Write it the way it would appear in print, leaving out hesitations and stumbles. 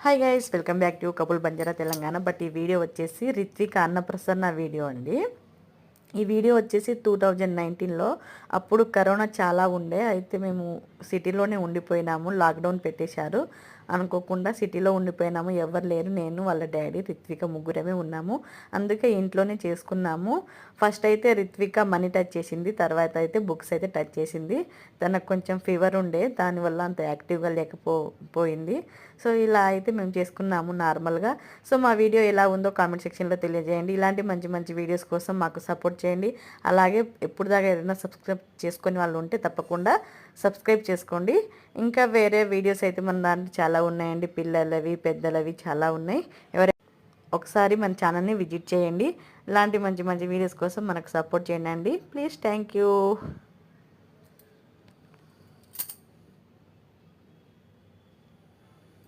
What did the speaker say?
Hi guys, welcome back to couple Banjara Telangana. But ఈ video వచ్చేసి Ritvika అన్నప్రసన్న video అండి. ఈ వీడియో వచ్చేసి 2019లో అప్పుడు కరోనా చాలా ఉండే. అయితే మేము సిటీలోనే ఉండిపోయినాము, లాక్డౌన్ పెట్టేశారు. అనుకోకుండా సిటీలో ఉండిపోయినాము, ఎవరు లేరు, నేను వాళ్ళ డాడీ రిత్విక ముగ్గురమే ఉన్నాము. అందుకే ఇంట్లోనే చేసుకున్నాము. ఫస్ట్ అయితే రిత్విక మనీ టచ్ చేసింది, తర్వాత అయితే బుక్స్ అయితే టచ్ చేసింది. తనకు కొంచెం ఫీవర్ ఉండే, దానివల్ల అంత యాక్టివ్గా లేకపోయింది. సో ఇలా అయితే మేము చేసుకున్నాము నార్మల్గా. సో మా వీడియో ఎలా ఉందో కామెంట్ సెక్షన్లో తెలియజేయండి. ఇలాంటి మంచి మంచి వీడియోస్ కోసం మాకు సపోర్ట్ చేయండి. అలాగే ఎప్పుడు దాకా ఏదైనా సబ్స్క్రైబ్ చేసుకునే వాళ్ళు ఉంటే తప్పకుండా సబ్స్క్రైబ్ చేసుకోండి. ఇంకా వేరే వీడియోస్ అయితే మన దాంట్లో చాలా ఉన్నాయండి, పిల్లలవి పెద్దలవి చాలా ఉన్నాయి. ఒకసారి మన ఛానల్ని విజిట్ చేయండి. ఇలాంటి మంచి మంచి వీడియోస్ కోసం మనకు సపోర్ట్ చేయండి. Please, thank you.